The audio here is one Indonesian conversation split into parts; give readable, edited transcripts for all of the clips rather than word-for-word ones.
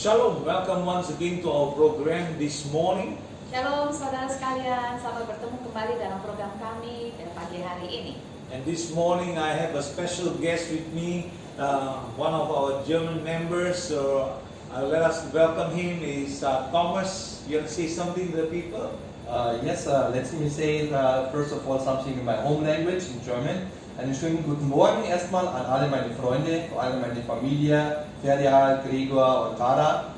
Shalom, welcome once again to our program this morning. Shalom saudara sekalian, selamat bertemu kembali dalam program kami pada pagi hari ini. And this morning I have a special guest with me, one of our German members. So let us welcome him. Is Thomas. You want to say something to the people? Yes, let me say first of all something in my home language, in German. Einen schönen guten Morgen erstmal an alle meine Freunde, vor allem meine Familie, Ferial, Gregor und Tara.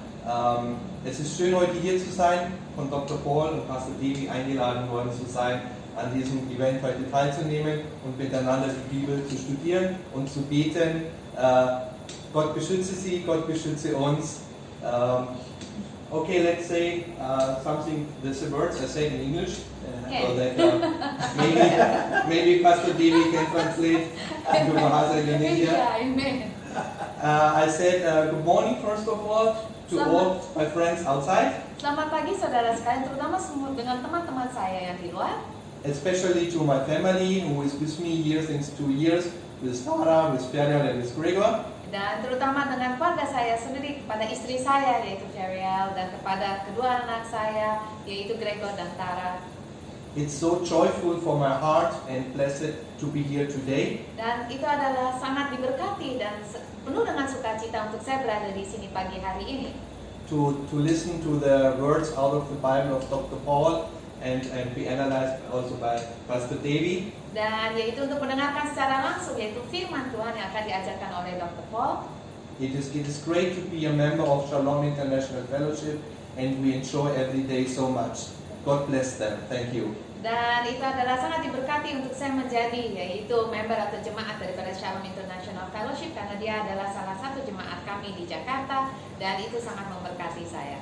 Es ist schön, heute hier zu sein, von Dr. Paul und Pastor Devi eingeladen worden zu sein, an diesem Event heute teilzunehmen und miteinander die Bibel zu studieren und zu beten. Gott beschütze Sie, Gott beschütze uns. Okay, let's say something, these words I said in English, so that maybe Pastor Devi can translate into Bahasa Indonesia. Amen. I said good morning first of all to all my friends outside. Selamat pagi saudara sekalian, terutama semua dengan teman-teman saya yang di luar. Especially to my family who is with me here since 2 years, with Tara, with Ferial and with Gregor. Dan terutama dengan keluarga saya sendiri, kepada istri saya yaitu Ferial dan kepada kedua anak saya yaitu Gregor dan Tara. It's so joyful for my heart and blessed to be here today. Dan itu adalah sangat diberkati dan penuh dengan sukacita untuk saya berada di sini pagi hari ini. To listen to the words out of the Bible of Dr. Paul and be analyzed also by Pastor Devi. Dan yaitu untuk mendengarkan secara langsung yaitu firman Tuhan yang akan diajarkan oleh Dr. Paul. It is great to be a member of Shalom International Fellowship and we enjoy every day so much. God bless them. Thank you. Dan itu adalah sangat diberkati untuk saya menjadi yaitu member atau jemaat daripada Shalom International Fellowship karena dia adalah salah satu jemaat kami di Jakarta dan itu sangat memberkati saya.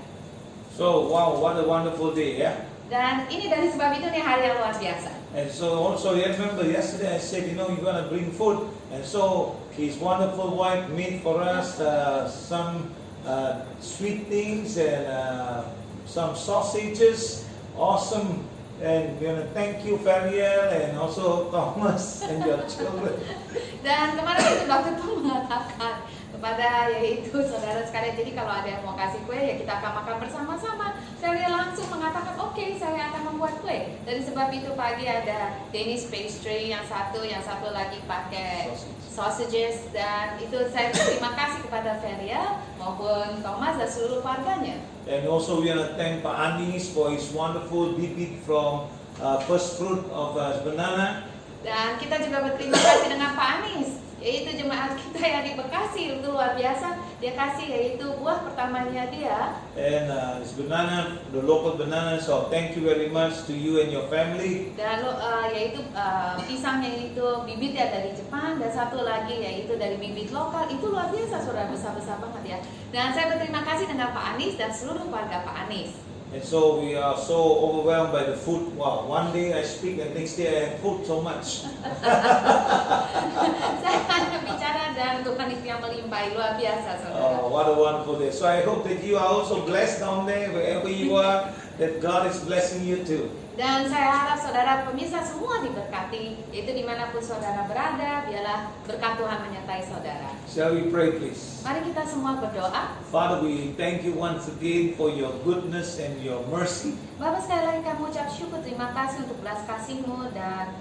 So wow, what a wonderful day, yeah. Dan ini dari sebab itu nih hari yang luar biasa. And so also you remember yesterday I said, you're gonna bring food, and so his wonderful wife made for us some sweet things and some sausages, awesome. And we're gonna thank you, Ferial, and also Thomas and your children. Dan kemarin itu Dr. Paul mengatakan kepada yaitu saudara sekalian, jadi kalau ada yang mau kasih kue ya kita akan makan bersama-sama. Ferial langsung mengatakan oke, saya akan membuat kue. Dari sebab itu pagi ada Danish pastry yang satu lagi pakai sausages dan itu saya berterima kasih kepada Ferial maupun Thomas dan seluruh keluarganya. And also we want to thank Pak Anis for his wonderful bibit from first fruit of banana. Dan kita juga berterima kasih dengan Pak Anis, yaitu jemaat kita yang di Bekasi, itu luar biasa. Dia kasih yaitu buah pertamanya dia. And it's banana, the local banana. So thank you very much to you and your family. Dan yaitu pisangnya itu bibitnya dari Jepang dan satu lagi yaitu dari bibit lokal. Itu luar biasa, saudara, besar-besar banget ya. Dan saya berterima kasih dengan Pak Anis dan seluruh keluarga Pak Anis. And so we are so overwhelmed by the food. Wow, one day I speak and next day I have food so much. Saya hanya bicara dan Tuhan itu yang melimpahi, luar biasa, saudara. Oh, what a wonderful day. So I hope that you are also blessed down there, wherever you are, that God is blessing you too. Dan saya harap saudara pemirsa semua diberkati, yaitu dimanapun saudara berada, biarlah berkat Tuhan menyertai saudara. Shall we pray, please? Mari kita semua berdoa. Father, we thank you once again for your goodness and your mercy. Bapak, sekali lagi kami ucap syukur, terima kasih untuk belas kasih-Mu dan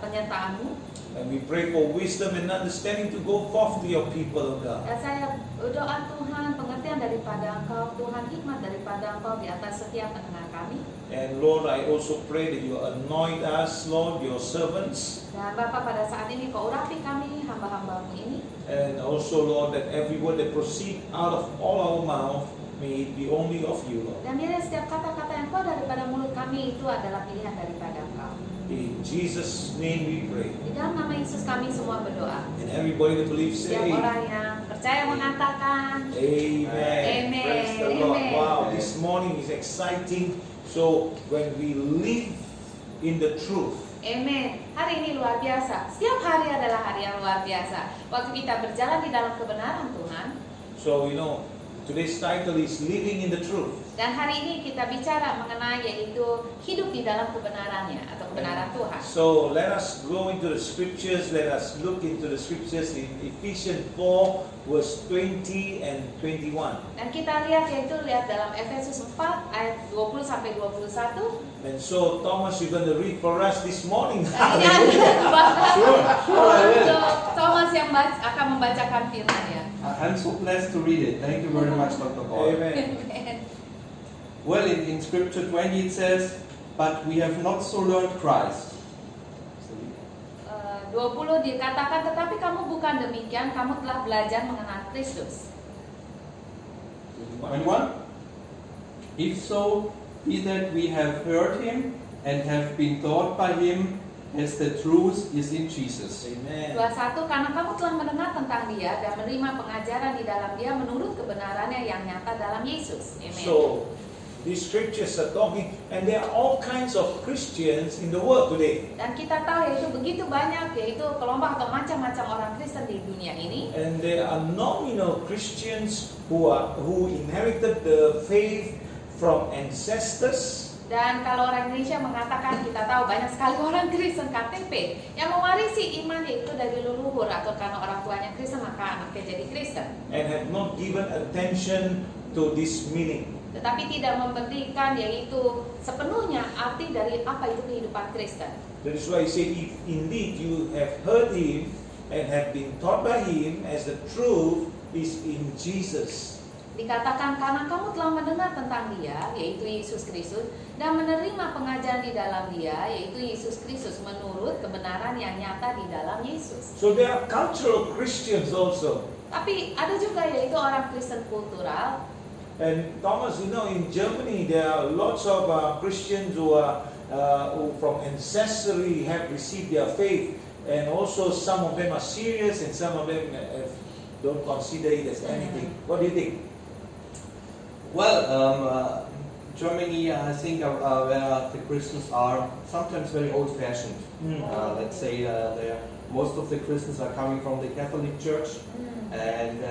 penyertaan-Mu. And we pray for wisdom and understanding to go forth to your people, O God. Dan saya berdoa Tuhan, pengertian daripada Engkau, Tuhan hikmat daripada Engkau di atas setiap pendengar kami. And Lord, I also pray that you anoint us, Lord, your servants. Dan Bapak, pada saat ini Kau urapi kami, hamba-hamba-Mu ini. And also, Lord, that every word that proceed out of all our mouth, may it be only of you, Lord. Dan biarlah setiap kata-kata yang keluar daripada mulut kami itu adalah pilihan daripada Engkau. In Jesus' name we pray. Di dalam nama Yesus kami semua berdoa. And everybody that believes, say Setiap orang yang percaya mengatakan Amen. Amen. Praise the Lord. Amen. Wow, this morning is exciting. So when we live in the truth, Amen. Hari ini luar biasa. Setiap hari adalah hari yang luar biasa. Waktu kita berjalan di dalam kebenaran Tuhan. so Today's title is Living in the Truth. Dan hari ini kita bicara mengenai yaitu hidup di dalam kebenarannya atau kebenaran Tuhan. So let us go into the scriptures. Let us look into the scriptures in Ephesians 4 verse 20 and 21. Dan kita lihat dalam Efesus 4 ayat 20 sampai 21. And so Thomas, you're going to read for us this morning. Dan ini adalah Sure, I will. untuk Thomas yang akan membacakan firman ya. I'm so blessed to read it. Thank you very much, Dr. Paul. Amen. Well, in Scripture 20 it says, "But we have not so learned Christ." 20 dikatakan, tetapi kamu bukan demikian, kamu telah belajar mengenal Kristus. 21. If so, be that we have heard him and have been taught by him as the truth is in Jesus. Amen. 21, karena kamu telah mendengar tentang dia dan menerima pengajaran di dalam dia menurut kebenarannya yang nyata dalam Yesus. Amen. So these scriptures are talking, and there are all kinds of Christians in the world today. Dan kita tahu yaitu begitu banyak yaitu kelompok atau macam-macam orang Kristen di dunia ini. And there are nominal Christians who inherited the faith from ancestors. Dan kalau orang Indonesia mengatakan, kita tahu banyak sekali orang Kristen KTP yang mewarisi iman itu dari leluhur atau karena orang tuanya Kristen maka anaknya jadi Kristen. And have not given attention to this meaning. Tetapi tidak memberikan yaitu sepenuhnya arti dari apa itu kehidupan Kristen. That is why I say, if indeed you have heard him and have been taught by him as the truth is in Jesus. Dikatakan karena kamu telah mendengar tentang dia, yaitu Yesus Kristus, dan menerima pengajaran di dalam dia, yaitu Yesus Kristus, menurut kebenaran yang nyata di dalam Yesus. So there are cultural Christians also. Tapi ada juga yaitu orang Kristen kultural. And Thomas, you know, in Germany there are lots of Christians who from ancestry have received their faith, and also some of them are serious and some of them don't consider it as anything. What do you think? Well, Germany, I think, where the Christians are sometimes very old-fashioned. Let's say most of the Christians are coming from the Catholic Church, and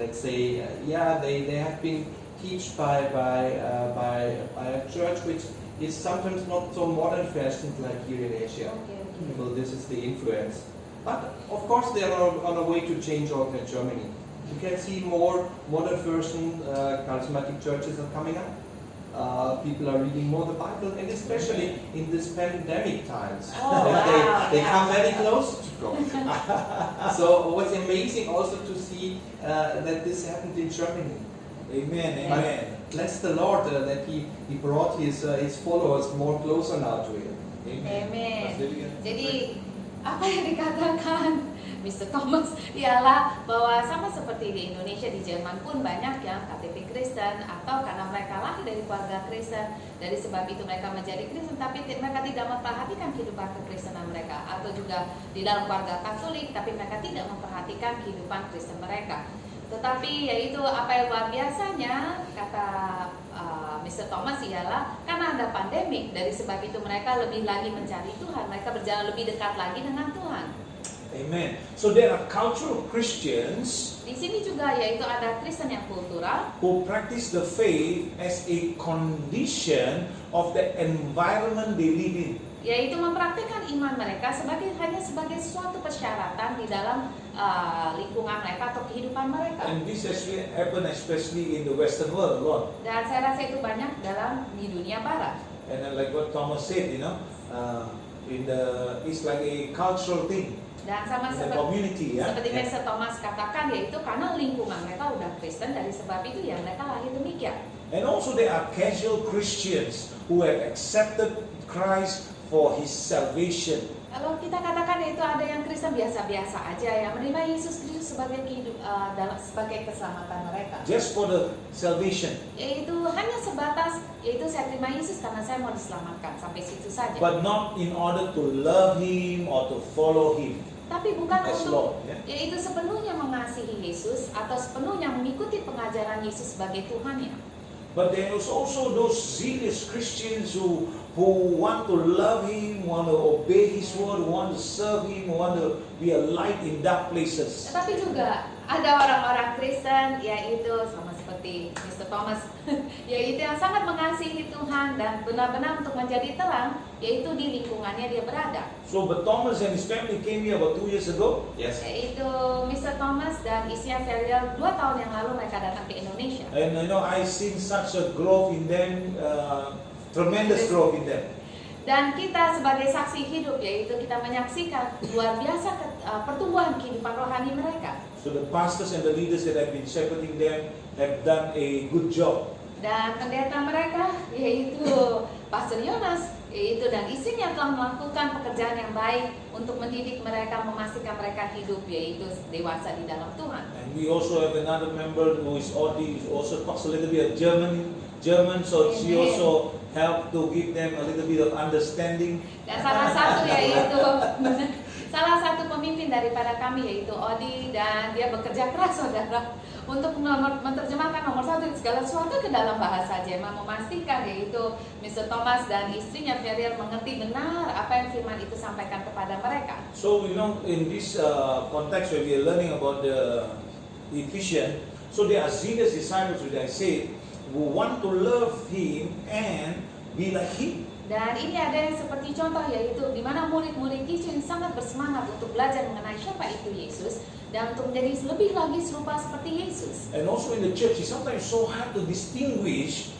let's say, they have been taught by a church which is sometimes not so modern-fashioned like here in Asia. So this is the influence. But of course, they are on a way to change also in Germany. You can see more modern version charismatic churches are coming up. People are reading more the Bible, and especially in this pandemic times, they come very close to God. So it was amazing also to see that this happened in Germany. Amen, But amen. bless the Lord that He brought His followers more closer now to Him. Amen. Jadi apa yang dikatakan Mr. Thomas ialah bahwa sama seperti di Indonesia, di Jerman pun banyak yang KTP Kristen atau karena mereka lahir dari keluarga Kristen, dari sebab itu mereka menjadi Kristen, tapi mereka tidak memperhatikan kehidupan kekristenan mereka, atau juga di dalam keluarga Katolik tapi mereka tidak memperhatikan kehidupan Kristen mereka. Tetapi yaitu apa yang luar biasanya kata Mr. Thomas ialah karena ada pandemik, dari sebab itu mereka lebih lagi mencari Tuhan, mereka berjalan lebih dekat lagi dengan Tuhan. Amen. So there are cultural Christians Di sini juga yaitu ada Kristen yang kultural who practice the faith as a condition of the environment they live in. yaitu mempraktikkan iman mereka hanya sebagai suatu persyaratan di dalam lingkungan mereka atau kehidupan mereka. And this has happened especially in the Western world a lot. Dan saya rasa itu banyak di dunia barat. And like what Thomas said, it's like a cultural thing Dan sama in the community. seperti Mr. Thomas katakan, yaitu karena lingkungan mereka udah Kristen, dari sebab itu ya mereka lahir demikian. And also there are casual Christians who have accepted Christ for His salvation. Kalau kita katakan yaitu ada yang Kristen biasa-biasa aja yang menerima Yesus Kristus sebagai sebagai keselamatan mereka. Just for the salvation. Yaitu hanya sebatas yaitu saya terima Yesus karena saya mau diselamatkan, sampai situ saja. But not in order to love Him or to follow Him. Tapi bukan As untuk Lord, ya. yaitu sepenuhnya mengasihi Yesus atau sepenuhnya mengikuti pengajaran Yesus sebagai Tuhannya. But there is also those zealous Christians who want to love Him, want to obey His word, want to serve Him, want to be a light in dark places. Tetapi juga Ada orang-orang Kristen yaitu sama seperti Mr. Thomas yaitu yang sangat mengasihi Tuhan dan benar-benar untuk menjadi terang yaitu di lingkungannya dia berada. So, but Thomas and his family came here about 2 years ago. Yes. Yaitu Mr. Thomas dan istrinya Ferial 2 tahun yang lalu mereka datang ke Indonesia. And I know I seen such a growth in them, tremendous growth in them. Dan kita sebagai saksi hidup yaitu kita menyaksikan luar biasa pertumbuhan kehidupan rohani mereka. So the pastors and the leaders that have been shepherding them have done a good job. Dan pendeta mereka yaitu Pastor Yonas yaitu dan istrinya telah melakukan pekerjaan yang baik untuk mendidik mereka, memastikan mereka hidup yaitu dewasa di dalam Tuhan. And we also have another member who is Audie, who also talks a little bit of German, so she Amen. also helped to give them a little bit of understanding. Dan salah satu yaitu salah satu pemimpin daripada kami yaitu Odi dan dia bekerja keras saudara untuk menerjemahkan nomor 1 segala sesuatu ke dalam bahasa Jerman, memastikan yaitu Mr. Thomas dan istrinya Ferial mengerti benar apa yang firman itu sampaikan kepada mereka. So in this context where we are learning about the Ephesians, so they are zealous disciples, which I say, who want to love Him and be like Him. Dan ini ada yang seperti contoh yaitu di mana murid-murid itu yang sangat bersemangat untuk belajar mengenai siapa itu Yesus dan untuk menjadi lebih lagi serupa seperti Yesus. And also in the church, it's sometimes so hard to distinguish,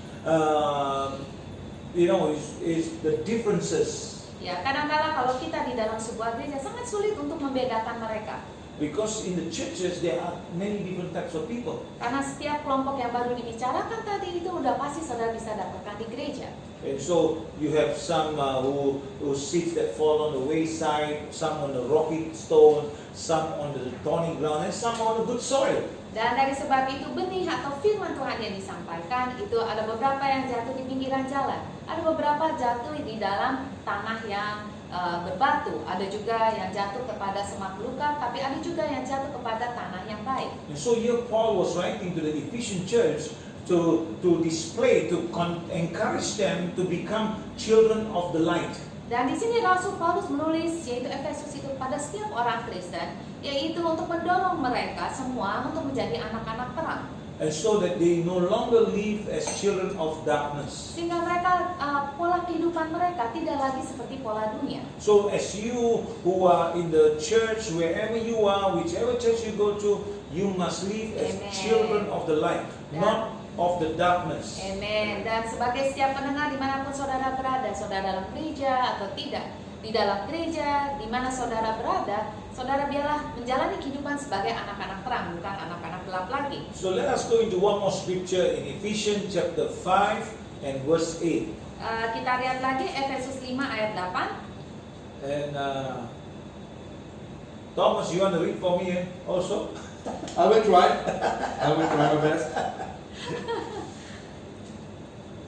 is the differences. Ya, kadang-kala kalau kita di dalam sebuah gereja sangat sulit untuk membedakan mereka. Because in the churches there are many different types of people. Karena setiap kelompok yang baru dibicarakan tadi itu udah pasti saudara bisa dapatkan di gereja. And so you have some who seeds that fall on the wayside, some on the rocky stone, some on the thorny ground, and some on the good soil. Dan dari sebab itu benih atau firman Tuhan yang disampaikan itu ada beberapa yang jatuh di pinggiran jalan, ada beberapa jatuh di dalam tanah yang berbatu, ada juga yang jatuh kepada semak belukar, tapi ada juga yang jatuh kepada tanah yang baik. And so here Paul was writing to the Ephesian church to display, to encourage them to become children of the light. Dan di sini Rasul Paulus menulis yaitu Efesus itu pada setiap orang Kristen, yaitu untuk mendorong mereka semua untuk menjadi anak-anak terang. And so that they no longer live as children of darkness. Sehingga mereka pola kehidupan mereka tidak lagi seperti pola dunia. So as you who are in the church, wherever you are, whichever church you go to, you must live as Amen. children of the light, not of the darkness. Amen. Dan sebagai setiap pendengar dimanapun saudara berada, saudara dalam gereja atau tidak, di dalam gereja, di mana saudara berada, saudara biarlah menjalani kehidupan sebagai anak-anak terang, bukan anak-anak gelap lagi. So let us go into one more scripture in Ephesians chapter 5 and verse 8. Kita lihat lagi Efesus 5 ayat 8. And Thomas, you want to read for me also? I will try. I will try my best.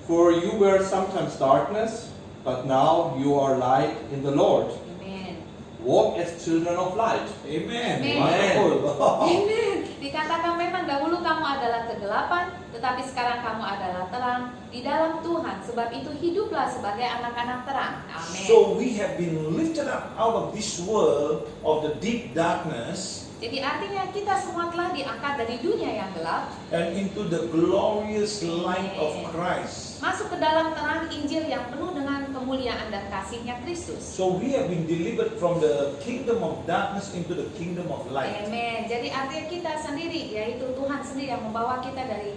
For you were sometimes darkness, but now you are light in the Lord. Amen. Walk as children of light. Amen. Amen. Wonderful. Amen. Dikatakan memang dahulu kamu adalah kegelapan, tetapi sekarang kamu adalah terang di dalam Tuhan. Sebab itu hiduplah sebagai anak-anak terang. Amin. So we have been lifted up out of this world of the deep darkness Jadi artinya kita semua telah diangkat dari dunia yang gelap and into the glorious light of Christ. masuk ke dalam terang Injil yang penuh dengan kemuliaan dan kasih-Nya Kristus. So we have been delivered from the kingdom of darkness into the kingdom of light. Amin. Jadi artinya kita sendiri, yaitu Tuhan sendiri yang membawa kita dari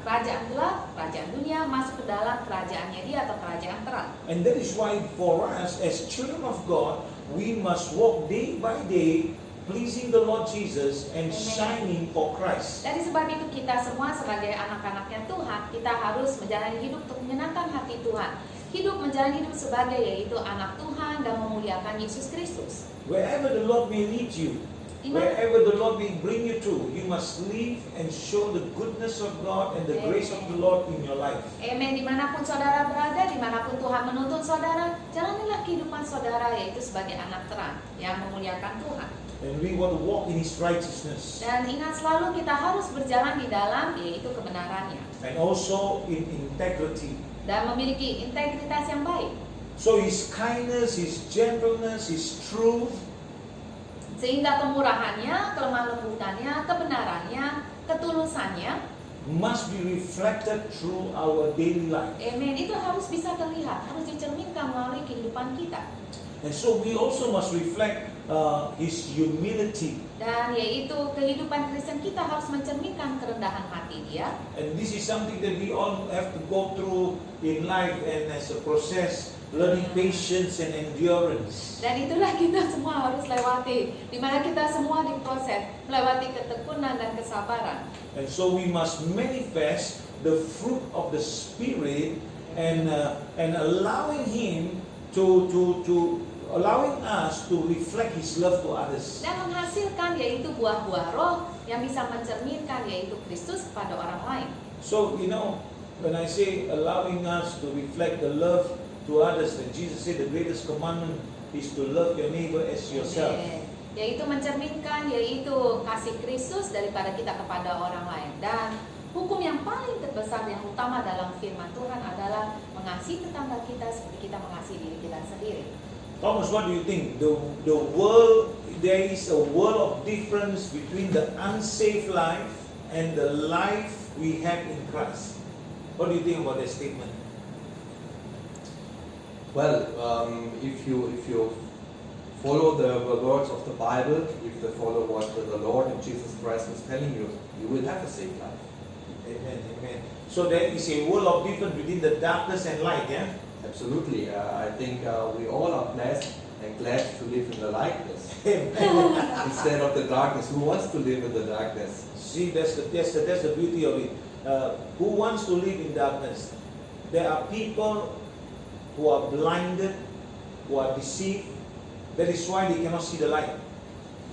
kerajaan gelap, kerajaan dunia, masuk ke dalam kerajaannya Dia atau kerajaan terang. And that is why for us as children of God, we must walk day by day pleasing the Lord Jesus and shining for Christ. Dari sebab itu kita semua sebagai anak-anaknya Tuhan, kita harus menjalani hidup untuk menyenangkan hati Tuhan. Hidup menjalani hidup sebagai yaitu anak Tuhan dan memuliakan Yesus Kristus. Wherever the Lord may lead you, wherever the Lord may bring you to, you must live and show the goodness of God and the grace of the Lord in your life. Amen. Dimanapun saudara berada, dimanapun Tuhan menuntun saudara, jalanilah kehidupan saudara yaitu sebagai anak terang yang memuliakan Tuhan. And we want to walk in His righteousness. Dan ingat selalu kita harus berjalan di dalam yaitu kebenarannya. And also in integrity. Dan memiliki integritas yang baik. So His kindness, His gentleness, His truth, Sehingga kemurahannya, kelemah lembutannya, kebenarannya, ketulusannya, must be reflected through our daily life. amen, itu harus bisa terlihat, harus dicerminkan melalui kehidupan kita. And so we also must reflect His humility. Dan yaitu kehidupan Kristen kita harus mencerminkan kerendahan hati Dia. And this is something that we all have to go through in life and as a process, learning patience and endurance. Dan itulah kita semua harus lewati, di mana kita semua diproses melewati ketekunan dan kesabaran. And so we must manifest the fruit of the Spirit and allowing Him allowing us to reflect His love to others. Dan menghasilkan yaitu buah-buah roh yang bisa mencerminkan yaitu Kristus kepada orang lain. So when I say allowing us to reflect the love to others, then Jesus said the greatest commandment is to love your neighbor as yourself. Yaitu mencerminkan yaitu kasih Kristus daripada kita kepada orang lain. Dan hukum yang paling terbesar yang utama dalam firman Tuhan adalah mengasihi tetangga kita seperti kita mengasihi diri kita sendiri. Thomas, what do you think? The world, there is a world of difference between the unsaved life and the life we have in Christ. What do you think about that statement? Well, if you follow the words of the Bible, if you follow what the Lord and Jesus Christ is telling you, you will have a saved life. Amen, amen. So there is a world of difference between the darkness and light, yeah? Absolutely. I think we all are blessed and glad to live in the lightness instead of the darkness. Who wants to live in the darkness? See, that's the beauty of it. Who wants to live in darkness? There are people who are blinded, who are deceived. That is why they cannot see the light.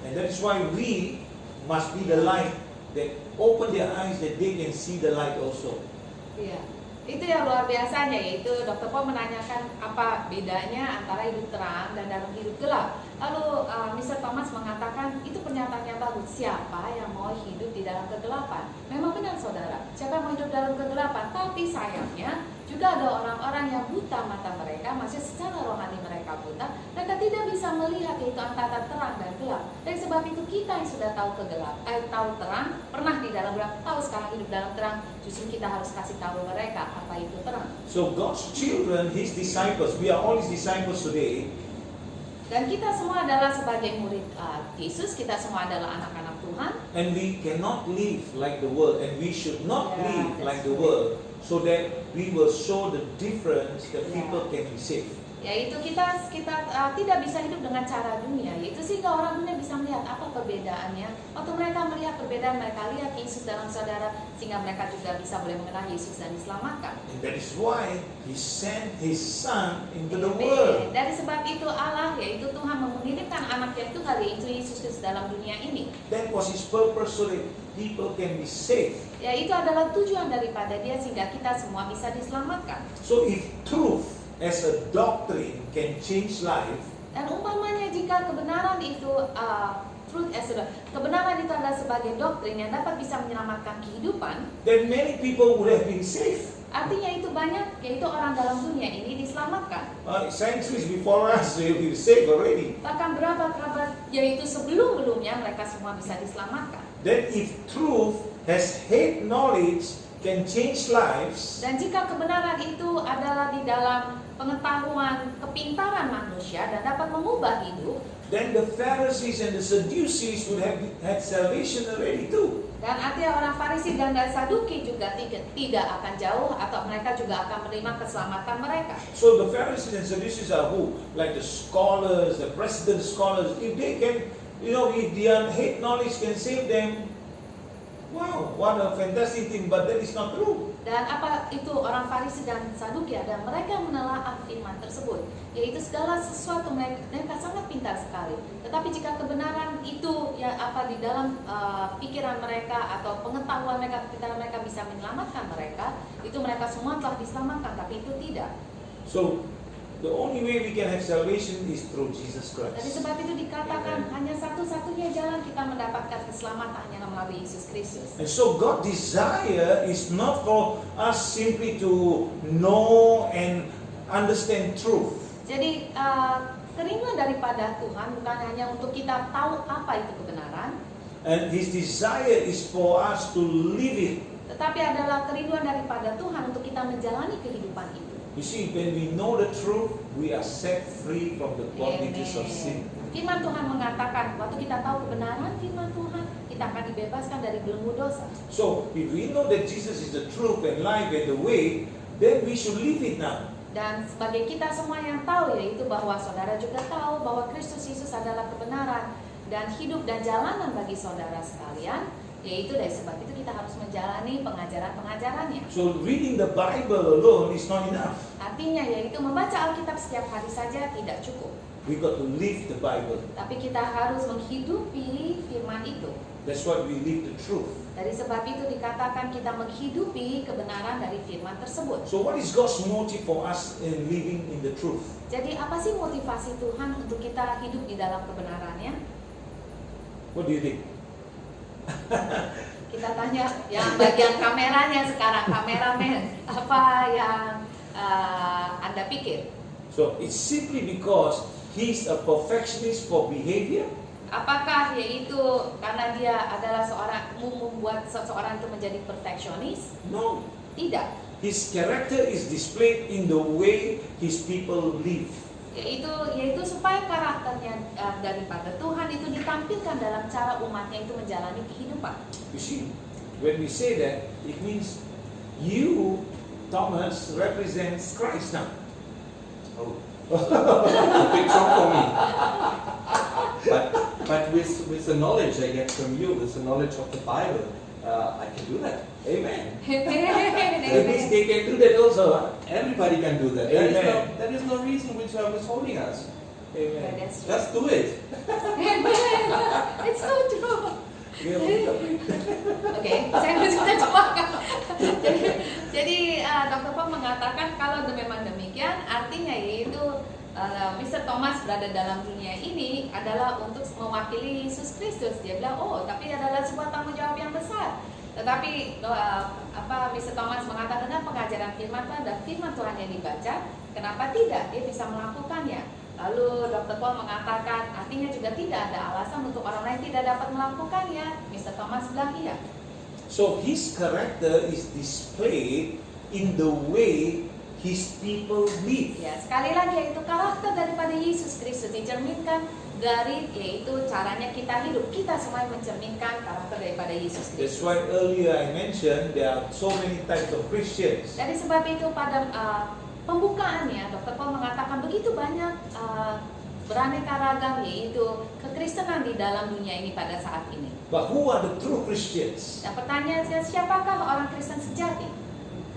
And that is why we must be the light that open their eyes that they can see the light also. Iya. Itu yang luar biasanya, yaitu Dr. Paul menanyakan apa bedanya antara hidup terang dan dalam hidup gelap. Lalu Mr. Thomas mengatakan itu pernyataan yang bagus. Siapa yang mau hidup di dalam kegelapan? Memang benar saudara, siapa yang mau hidup dalam kegelapan? Tapi sayangnya juga ada orang-orang yang buta mata mereka, masih secara rohani mereka buta. Mereka tidak bisa melihat yaitu antara terang dan gelap. Dari sebab itu kita yang sudah tahu tahu terang, pernah di dalam gelap, tahu sekarang hidup dalam terang, justru kita harus kasih tahu mereka apa itu terang. So God's children, His disciples, we are all His disciples today. Dan kita semua adalah sebagai murid Yesus, kita semua adalah anak-anak Tuhan. And we cannot live like the world, and we should not Yeah, live that's like the right. world, so that we will show the difference that Yeah. people can be saved. Yaitu kita tidak bisa hidup dengan cara dunia, yaitu sehingga orang dunia bisa melihat apa perbedaannya. Waktu mereka melihat perbedaan, mereka lihat Yesus dalam saudara, sehingga mereka juga bisa boleh mengenal Yesus dan diselamatkan. And that is why He sent His Son into the Amen. world. Dari sebab itu Allah, yaitu Tuhan mengirimkan anak yang Tuhan, yaitu Yesus Kristus dalam dunia ini. That was His purpose, so that people can be saved. Ya, itu adalah tujuan daripada Dia sehingga kita semua bisa diselamatkan. So if truth as a doctrine can change life, Dan umpamanya jika kebenaran itu kebenaran itu adalah sebagai doktrin yang dapat bisa menyelamatkan kehidupan, then many people would have been saved. artinya itu banyak yaitu orang dalam dunia ini diselamatkan. Centuries before us, they've been saved already. Bahkan berapa kabar yaitu sebelum-belumnya mereka semua bisa diselamatkan. Then if truth has hate knowledge can change lives, Dan jika kebenaran itu adalah di dalam pengetahuan kepintaran manusia dan dapat mengubah hidup, then the Pharisees and the Sadducees would have had salvation already too. dan artinya orang Farisi dan Saduki juga tidak akan jauh atau mereka juga akan menerima keselamatan mereka. So the Pharisees and Sadducees are who? Like the scholars, the president scholars. If they can, if their hate knowledge can save them, wow, what a fantastic thing. But that is not true. Dan apa itu orang Farisi dan Saduki ada mereka menelaah firman tersebut, yaitu segala sesuatu mereka sangat pintar sekali. Tetapi jika kebenaran itu di dalam pikiran mereka atau pengetahuan mereka, kepikiran mereka bisa menyelamatkan mereka, itu mereka semua telah diselamatkan, tapi itu tidak. So the only way we can have salvation is through Jesus Dari Christ. sebab itu dikatakan hanya satu-satunya jalan kita mendapatkan keselamatan hanya melalui Yesus Kristus. And so God's desire is not for us simply to know and understand truth. Jadi kerinduan daripada Tuhan bukan hanya untuk kita tahu apa itu kebenaran, and His desire is for us to live it. tetapi adalah kerinduan daripada Tuhan untuk kita menjalani kehidupan itu. You see, when we know the truth, we are set free from the bondages of sin. Firman Tuhan mengatakan, waktu kita tahu kebenaran firman Tuhan, kita akan dibebaskan dari belenggu dosa. So, if we know that Jesus is the truth and life and the way, then we should live it now. Dan sebagai kita semua yang tahu, yaitu bahwa saudara juga tahu bahwa Kristus Yesus adalah kebenaran dan hidup dan jalanan bagi saudara sekalian, yaitu dari sebab itu kita harus menjalani pengajaran-pengajarannya. So, reading the Bible alone is not enough. Artinya yaitu membaca Alkitab setiap hari saja tidak cukup. We got to live the Bible. Tapi kita harus menghidupi firman itu. That's why we live the truth. Dari sebab itu dikatakan kita menghidupi kebenaran dari firman tersebut. So, what is God's motive for us in living in the truth? Jadi apa sih motivasi Tuhan untuk kita hidup di dalam kebenarannya? What do you think? Kita tanya yang bagian kameranya sekarang, kameramen, apa yang Anda pikir? So, it's simply because He's a perfectionist for behavior. Apakah yaitu karena dia adalah membuat seseorang itu menjadi perfeksionis? No. Tidak. His character is displayed in the way His people live. Yaitu supaya karakternya daripada Tuhan itu ditampilkan dalam cara umatnya itu menjalani kehidupan. You see, when we say that, it means you, Thomas, represents Christ now. Oh, a big shock for me. But with the knowledge I get from you, with the knowledge of the Bible, I can do that. Amen. That means they can do that also. Huh? Everybody can do that. Amen. There is no reason which are withholding us. Amen. Just do it. It's so true. Yeah, we- Oke, saya sudah coba. Jadi Dr. Paul mengatakan kalau memang demikian, artinya yaitu Mr. Thomas berada dalam dunia ini adalah untuk mewakili Yesus Kristus. Dia bilang, oh, tapi adalah sebuah tanggung jawab yang besar. Tetapi Mr. Thomas mengatakan pengajaran firman itu ada firman Tuhan yang dibaca. Kenapa tidak? Dia bisa melakukannya. Lalu Dr. Paul mengatakan artinya juga tidak ada alasan untuk orang lain tidak dapat melakukannya. Mr. Thomas bilang iya. So his character is displayed in the way his people live. Ya, sekali lagi yaitu karakter daripada Yesus Kristus dicerminkan dari yaitu caranya kita hidup. Kita semua mencerminkan karakter daripada Yesus That's Kristus. why earlier I mentioned there are so many types of Christians. Dari sebab itu pada pembukaannya Dr. Paul mengatakan begitu banyak beraneka ragam yaitu kekristenan di dalam dunia ini pada saat ini. But who are the true Christians? Nah, pertanyaannya siapakah orang Kristen sejati?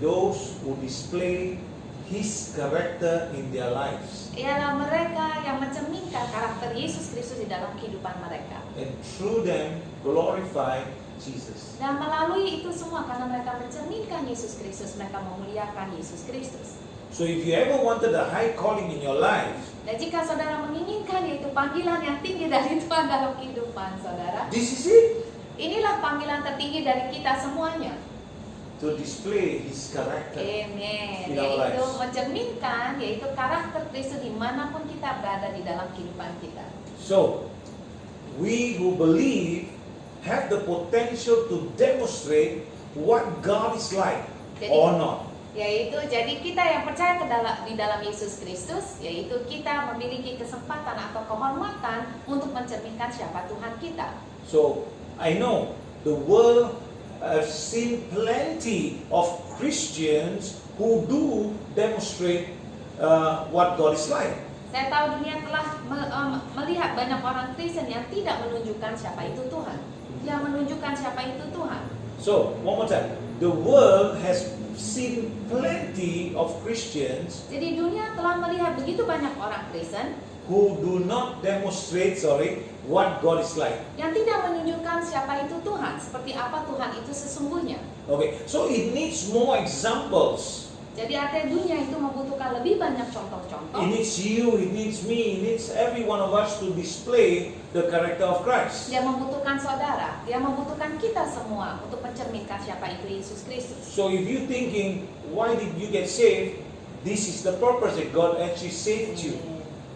Those who display his character in their lives. Ialah mereka yang mencerminkan karakter Yesus Kristus di dalam kehidupan mereka. And through them glorify Jesus. Dan melalui itu semua karena mereka mencerminkan Yesus Kristus, mereka memuliakan Yesus Kristus. So if you ever wanted a high calling in your life, Dan jika saudara menginginkan yaitu panggilan yang tinggi dari Tuhan dalam kehidupan saudara, this is it. inilah panggilan tertinggi dari kita semuanya. To display his character. Amen. In our Yaitu lives. mencerminkan yaitu karakter Kristus dimanapun kita berada di dalam kehidupan kita. So, we who believe have the potential to demonstrate what God is like or not. Yaitu jadi kita yang percaya di dalam Yesus Kristus, yaitu kita memiliki kesempatan atau kehormatan untuk mencerminkan siapa Tuhan kita. So, I know the world has seen plenty of Christians who do demonstrate what God is like. Saya tahu dunia telah melihat banyak orang Kristen yang tidak menunjukkan siapa itu Tuhan. Yang menunjukkan siapa itu Tuhan. So, one more time. The world has seen plenty of Christians Jadi dunia telah melihat begitu banyak orang Kristen who do not demonstrate, what God is like. yang tidak menunjukkan siapa itu Tuhan, seperti apa Tuhan itu sesungguhnya. Okay, so it needs more examples. Jadi artinya dunia itu membutuhkan lebih banyak contoh-contoh. It needs you, it needs me, it needs every one of us to display the character of Christ. Dia membutuhkan saudara, dia membutuhkan kita semua untuk mencerminkan siapa itu Yesus Kristus. So if you thinking, why did you get saved? This is the purpose that God actually saved you.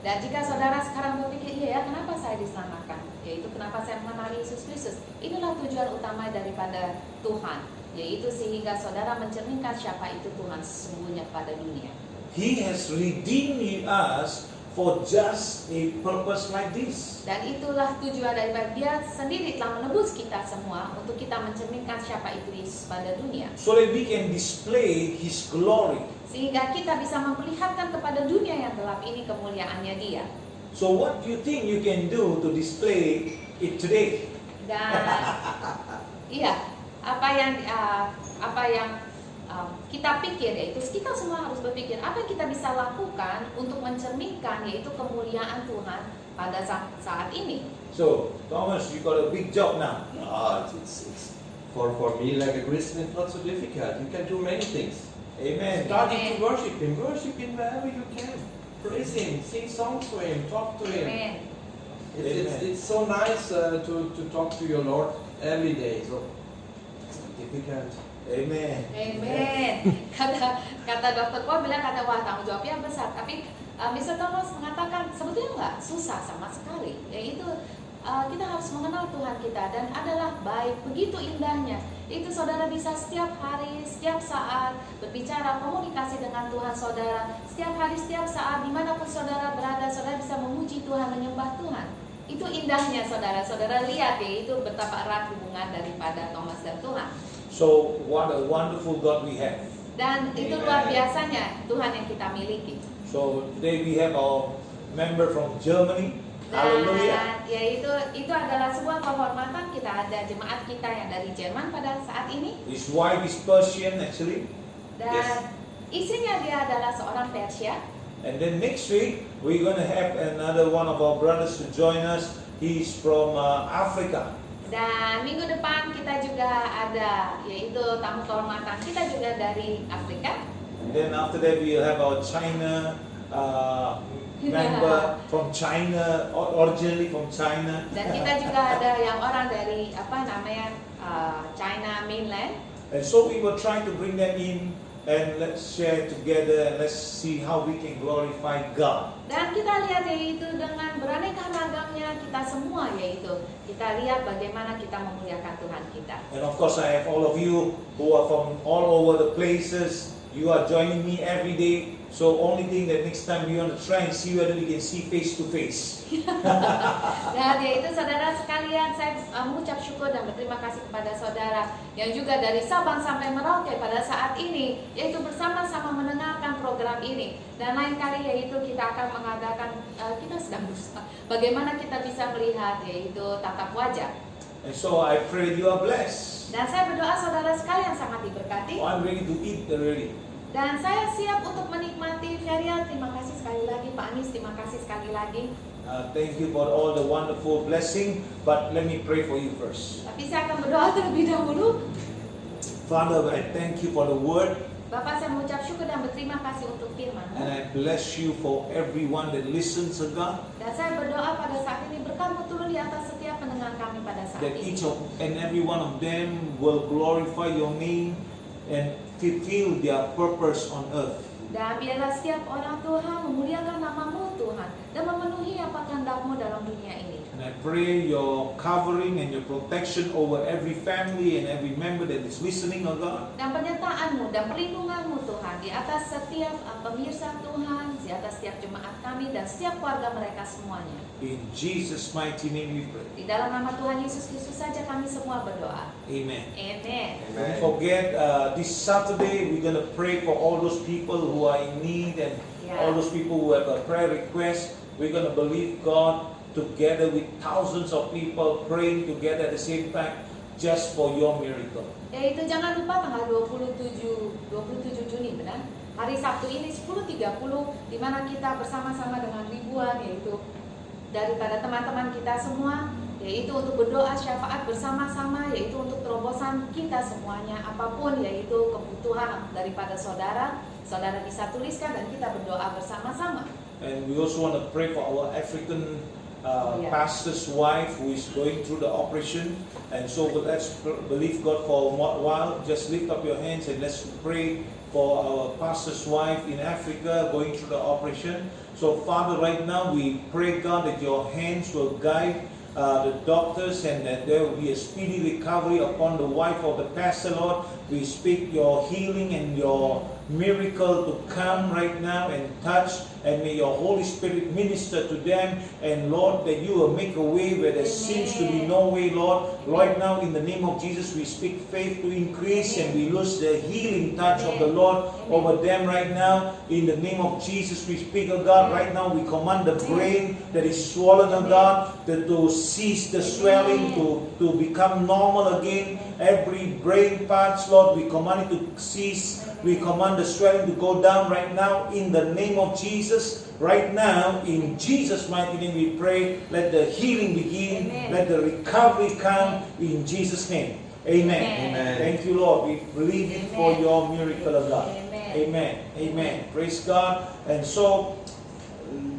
Dan jika saudara sekarang berpikir, iya ya, kenapa saya diselamatkan? Yaitu kenapa saya mengenal Yesus Kristus. Inilah tujuan utama daripada Tuhan, yaitu sehingga saudara mencerminkan siapa itu Tuhan sesungguhnya pada dunia. He has redeemed us for just a purpose like this. Dan itulah tujuan daripada Dia sendiri telah menebus kita semua untuk kita mencerminkan siapa itu Yesus pada dunia. So that we can display His glory. Sehingga kita bisa memperlihatkan kepada dunia yang gelap ini kemuliaannya Dia. So what do you think you can do to display it today? Dan iya, apa yang kita pikir, yaitu kita semua harus berpikir apa yang kita bisa lakukan untuk mencerminkan yaitu kemuliaan Tuhan pada saat ini. So Thomas, you got a big job now. No, it's for me like a Christian, it's not so difficult. You can do many things. Amen. Starting to worship Him wherever you can. Praise Him, sing songs for Him, talk to Him. Amen. It's so nice to talk to your Lord every day. So it's not difficult. Amen. Amen. Kata Dr. Paul bilang wah tanggung jawabnya besar, tapi Mr. Thomas mengatakan sebetulnya enggak susah sama sekali. Yaitu kita harus mengenal Tuhan kita dan adalah baik, begitu indahnya. Itu saudara bisa setiap hari, setiap saat berbicara, komunikasi dengan Tuhan saudara. Setiap hari, setiap saat, dimanapun saudara berada, saudara bisa memuji Tuhan, menyembah Tuhan. Itu indahnya saudara. Saudara lihat ya, itu betapa erat hubungan daripada Thomas dan Tuhan. So what a wonderful God we have. Dan itu luar biasanya Tuhan yang kita miliki. So today we have our member from Germany. Hallelujah. Dan ya itu adalah sebuah kehormatan, kita ada jemaat kita yang dari Jerman pada saat ini. His wife is Persian actually. Dan Yes. istrinya dia adalah seorang Persia. And then next week we're going to have another one of our brothers to join us. He's from Africa. Dan minggu depan kita juga ada yaitu tamu kehormatan kita juga dari Afrika. And then after that we'll have our China member from China, originally from China. Dan kita juga ada yang orang dari China mainland. And so we will try to bring them in and let's share together and let's see how we can glorify God. Dan kita lihat yaitu dengan beraneka ragamnya kita semua yaitu kita lihat bagaimana kita memuliakan Tuhan kita. And of course I have all of you who are from all over the places. You are joining me every day. So only thing that next time we want to try and see whether we can see face to face. Dan yaitu saudara sekalian, saya mengucap syukur dan berterima kasih kepada saudara yang juga dari Sabang sampai Merauke pada saat ini, yaitu bersama-sama mendengarkan program ini. Dan lain kali yaitu kita akan mengadakan, kita sedang berusaha bagaimana kita bisa melihat yaitu tatap wajah. And so I pray you are blessed. Dan saya berdoa saudara sekalian sangat diberkati. Oh, I'm ready to eat already. Dan saya siap untuk menikmati. Feria, terima kasih sekali lagi. Pak Anies, terima kasih sekali lagi. Thank you for all the wonderful blessing. But let me pray for you first. Tapi saya akan berdoa terlebih dahulu. Father, I thank you for the word. Bapak, saya mengucap syukur dan berterima kasih untuk firman-Mu. And I bless you for everyone that listens to God. Dan saya berdoa pada saat ini berkat-Mu turun di atas setiap pendengar kami pada saat That ini. each of and every one of them will glorify your name and fulfill their purpose on earth. Dan biarlah setiap orang Tuhan memuliakan nama-Mu Tuhan dan memenuhi apa kehendak-Mu dalam dunia ini. And I pray your covering and your protection over every family and every member that is listening, oh God. Dan penyertaan-Mu dan perlindungan-Mu Tuhan di atas setiap pemirsa Tuhan, di atas setiap jemaat kami dan setiap keluarga mereka semuanya. In Jesus' mighty name we pray. Di dalam nama Tuhan Yesus Kristus saja kami semua berdoa. Amen. Amen. Don't forget, this Saturday we're going to pray for all those people who are in need and all those people who have a prayer request. We're going to believe God together with thousands of people praying together at the same time just for your miracle. Yaitu jangan lupa tanggal 27 Juni benar? Hari Sabtu ini 10.30 di mana kita bersama-sama dengan ribuan yaitu daripada teman-teman kita semua yaitu untuk berdoa syafaat bersama-sama yaitu untuk terobosan kita semuanya apapun yaitu kebutuhan daripada saudara bisa tuliskan dan kita berdoa bersama-sama. And we also want to pray for our African Yeah. pastor's wife who is going through the operation. And so let's believe God for a while. Just lift up your hands and let's pray for our pastor's wife in Africa going through the operation. So Father, right now we pray, God, that your hands will guide the doctors and that there will be a speedy recovery upon the wife of the pastor, Lord. We speak your healing and your miracle to come right now and touch, and may your Holy Spirit minister to them, and Lord, that you will make a way where there seems to be no way, Lord. Right now, in the name of Jesus, we speak faith to increase, and we lose the healing touch of the Lord over them right now. In the name of Jesus, we speak, oh God, right now we command the brain that is swollen, oh God, to cease the swelling, to become normal again. Every brain parts, Lord, we command it to cease. We command the swelling to go down right now in the name of Jesus. Right now, in Jesus' mighty name we pray. Let the healing begin. Amen. Let the recovery come in Jesus' name. Amen. Amen. Thank you, Lord. We believe it for your miracle of God. Amen. Amen. Amen. Praise God. And so,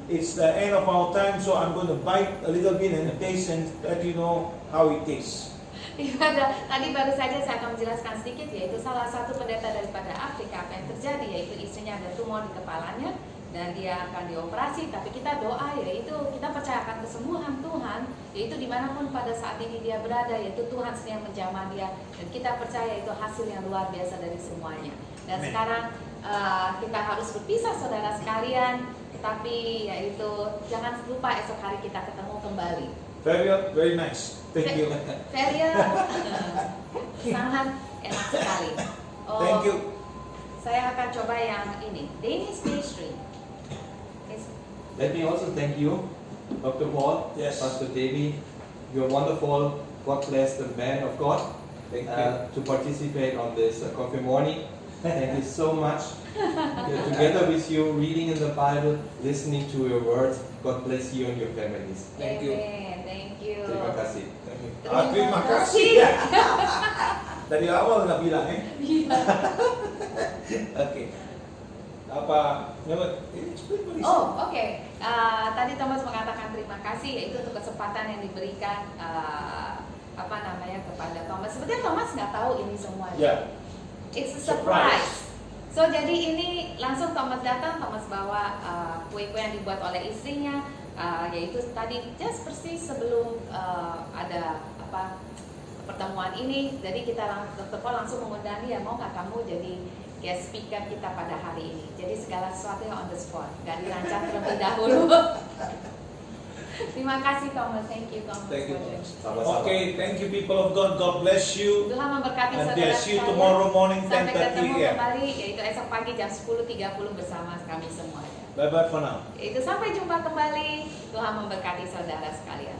it's the end of our time, so I'm going to bite a little bit and taste and let you know how it tastes. Tadi baru saja saya akan menjelaskan sedikit, yaitu salah satu pendeta daripada Afrika, apa yang terjadi yaitu istrinya ada tumor di kepalanya dan dia akan dioperasi, tapi kita doa, yaitu kita percayakan kesembuhan Tuhan, yaitu dimanapun pada saat ini dia berada, yaitu Tuhan sedang menjamah dia, dan kita percaya itu hasil yang luar biasa dari semuanya. Dan Amen. sekarang kita harus berpisah, saudara sekalian, tapi yaitu jangan lupa esok hari kita ketemu kembali. Very nice. Thank you. Feria sangat enak sekali. Oh, Thank you. Saya akan coba yang ini, Danish pastry. Let me also thank you, Dr. Paul, Yes. Pastor Davey. You're wonderful. God bless the man of God Thank you. to participate on this coffee morning. Thank you so much. Together with you, reading in the Bible, listening to your words. God bless you and your families. Thank you. Amen. Thank you. Terima kasih. Terima kasih. Dari awal nggak bilang Iya. Oke. Apa? Oh, oke. Tadi Thomas mengatakan terima kasih, yaitu untuk kesempatan yang diberikan kepada Thomas. Sebenarnya Thomas nggak tahu ini semuanya. Ya. It's a surprise. So jadi ini langsung Thomas datang, Thomas bawa kue-kue yang dibuat oleh istrinya, yaitu tadi just persis sebelum ada pertemuan ini. Jadi Dr. Paul langsung mengundang dia, mau nggak kamu jadi guest speaker kita pada hari ini. Jadi segala sesuatu yang on the spot, nggak dirancang terlebih dahulu. Terima kasih Thomas, thank you Thomas. Thank you. Sama-sama. Okay, thank you people of God. God bless you. Tuhan memberkati And saudara see you sekalian. tomorrow morning Sampai 10:30 ketemu a.m. kembali, yaitu esok pagi jam 10.30 bersama kami semuanya. Bye bye for now. Itu sampai jumpa kembali. Tuhan memberkati saudara sekalian.